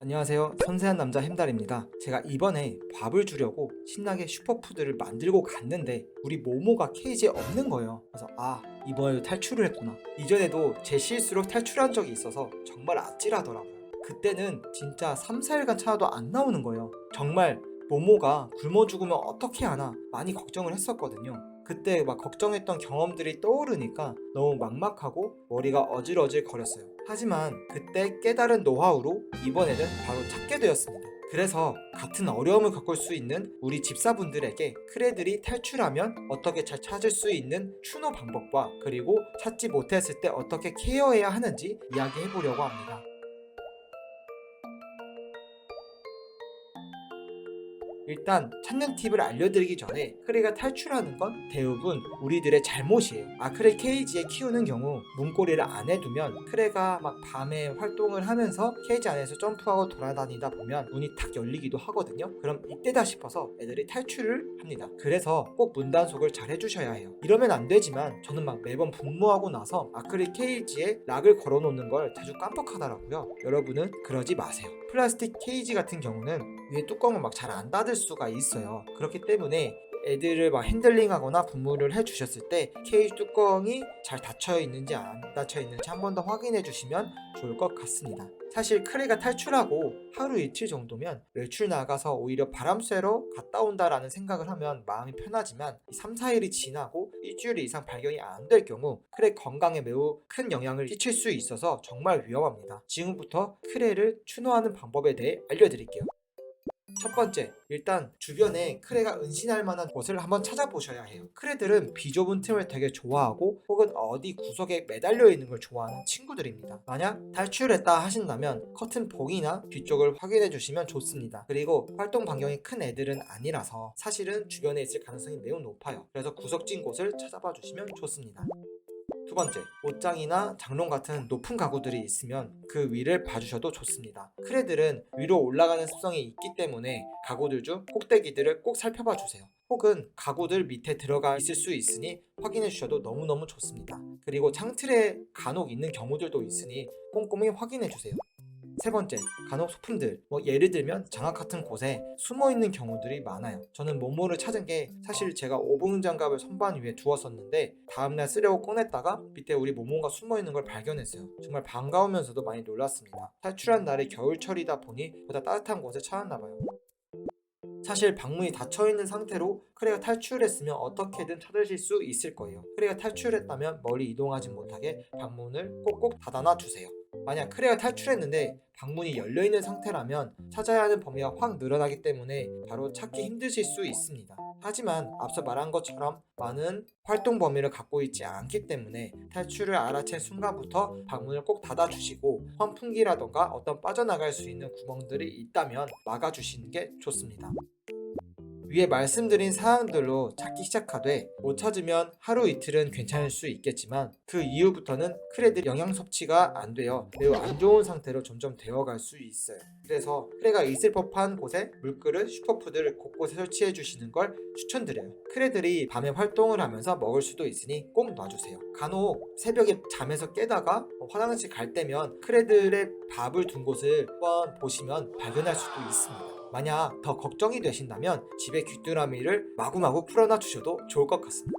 안녕하세요. 섬세한 남자 햄달입니다. 제가 이번에 밥을 주려고 신나게 슈퍼푸드를 만들고 갔는데 우리 모모가 케이지에 없는 거예요. 그래서 이번에도 탈출을 했구나. 이전에도 제 실수로 탈출한 적이 있어서 정말 아찔하더라고요. 그때는 진짜 3, 4일간 찾아도 안 나오는 거예요. 정말 모모가 굶어 죽으면 어떻게 하나 많이 걱정을 했었거든요. 그때 막 걱정했던 경험들이 떠오르니까 너무 막막하고 머리가 어질어질 거렸어요. 하지만 그때 깨달은 노하우로 이번에는 바로 찾게 되었습니다. 그래서 같은 어려움을 겪을 수 있는 우리 집사분들에게 크레들이 탈출하면 어떻게 잘 찾을 수 있는 추노 방법과 그리고 찾지 못했을 때 어떻게 케어해야 하는지 이야기해 보려고 합니다. 일단 찾는 팁을 알려드리기 전에 크레가 탈출하는 건 대부분 우리들의 잘못이에요. 크레 케이지에 키우는 경우 문고리를 안 해두면 크레가 막 밤에 활동을 하면서 케이지 안에서 점프하고 돌아다니다 보면 문이 탁 열리기도 하거든요. 그럼 이때다 싶어서 애들이 탈출을 합니다. 그래서 꼭 문단속을 잘 해주셔야 해요. 이러면 안 되지만 저는 막 매번 분무하고 나서 아크릴 케이지에 락을 걸어놓는 걸 자주 깜빡하더라고요. 여러분은 그러지 마세요. 플라스틱 케이지 같은 경우는 위에 뚜껑을 막 잘 안 닫을 수가 있어요. 그렇기 때문에 애들을 막 핸들링하거나 분무를 해주셨을 때 케이지 뚜껑이 잘 닫혀 있는지 안 닫혀 있는지 한 번 더 확인해 주시면 좋을 것 같습니다. 사실 크레가 탈출하고 하루 이틀 정도면 외출 나가서 오히려 바람 쐬러 갔다 온다라는 생각을 하면 마음이 편하지만 3, 4일이 지나고 일주일 이상 발견이 안 될 경우 크레 건강에 매우 큰 영향을 끼칠 수 있어서 정말 위험합니다. 지금부터 크레를 추노하는 방법에 대해 알려드릴게요. 첫 번째, 일단 주변에 크레가 은신할 만한 곳을 한번 찾아보셔야 해요. 크레들은 비좁은 틈을 되게 좋아하고 혹은 어디 구석에 매달려 있는 걸 좋아하는 친구들입니다. 만약 탈출했다 하신다면 커튼 봉이나 뒤쪽을 확인해 주시면 좋습니다. 그리고 활동 반경이 큰 애들은 아니라서 사실은 주변에 있을 가능성이 매우 높아요. 그래서 구석진 곳을 찾아봐 주시면 좋습니다. 두 번째, 옷장이나 장롱 같은 높은 가구들이 있으면 그 위를 봐주셔도 좋습니다. 크레들은 위로 올라가는 습성이 있기 때문에 가구들 중 꼭대기들을 꼭 살펴봐 주세요. 혹은 가구들 밑에 들어가 있을 수 있으니 확인해 주셔도 너무너무 좋습니다. 그리고 창틀에 간혹 있는 경우들도 있으니 꼼꼼히 확인해 주세요. 세 번째, 간혹 소품들, 예를 들면 장학 같은 곳에 숨어있는 경우들이 많아요. 저는 모모를 찾은 게 사실 제가 오븐 장갑을 선반 위에 두었었는데 다음날 쓰려고 꺼냈다가 밑에 우리 모모가 숨어있는 걸 발견했어요. 정말 반가우면서도 많이 놀랐습니다. 탈출한 날이 겨울철이다 보니 보다 따뜻한 곳을 찾았나봐요. 사실 방문이 닫혀있는 상태로 크레가 탈출했으면 어떻게든 찾으실 수 있을 거예요. 크레가 탈출했다면 멀리 이동하지 못하게 방문을 꼭꼭 닫아놔 주세요. 만약 크레가 탈출했는데 방문이 열려있는 상태라면 찾아야 하는 범위가 확 늘어나기 때문에 바로 찾기 힘드실 수 있습니다. 하지만 앞서 말한 것처럼 많은 활동 범위를 갖고 있지 않기 때문에 탈출을 알아챈 순간부터 방문을 꼭 닫아주시고 환풍기라던가 어떤 빠져나갈 수 있는 구멍들이 있다면 막아주시는 게 좋습니다. 위에 말씀드린 사항들로 찾기 시작하되 못 찾으면 하루 이틀은 괜찮을 수 있겠지만 그 이후부터는 크레들이 영양 섭취가 안 되어 매우 안 좋은 상태로 점점 되어갈 수 있어요. 그래서 크레가 있을 법한 곳에 물그릇, 슈퍼푸드를 곳곳에 설치해 주시는 걸 추천드려요. 크레들이 밤에 활동을 하면서 먹을 수도 있으니 꼭 놔주세요. 간혹 새벽에 잠에서 깨다가 화장실 갈 때면 크레들의 밥을 둔 곳을 한번 보시면 발견할 수도 있습니다. 만약 더 걱정이 되신다면 집에 귀뚜라미를 마구마구 풀어놔 주셔도 좋을 것 같습니다.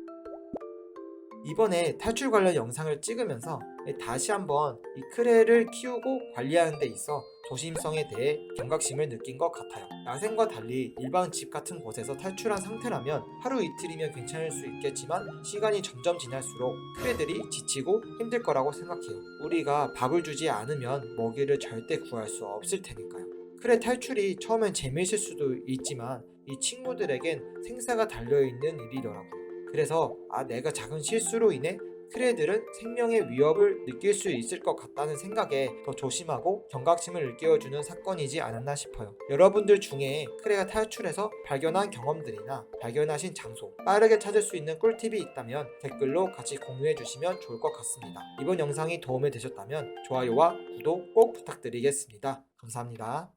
이번에 탈출 관련 영상을 찍으면서 다시 한번 이 크레를 키우고 관리하는 데 있어 조심성에 대해 경각심을 느낀 것 같아요. 야생과 달리 일반 집 같은 곳에서 탈출한 상태라면 하루 이틀이면 괜찮을 수 있겠지만 시간이 점점 지날수록 크레들이 지치고 힘들 거라고 생각해요. 우리가 밥을 주지 않으면 먹이를 절대 구할 수 없을 테니까요. 크레 탈출이 처음엔 재미있을 수도 있지만 이 친구들에겐 생사가 달려있는 일이더라고요. 그래서 내가 작은 실수로 인해 크레들은 생명의 위협을 느낄 수 있을 것 같다는 생각에 더 조심하고 경각심을 일깨워주는 사건이지 않았나 싶어요. 여러분들 중에 크레가 탈출해서 발견한 경험들이나 발견하신 장소, 빠르게 찾을 수 있는 꿀팁이 있다면 댓글로 같이 공유해 주시면 좋을 것 같습니다. 이번 영상이 도움이 되셨다면 좋아요와 구독 꼭 부탁드리겠습니다. 감사합니다.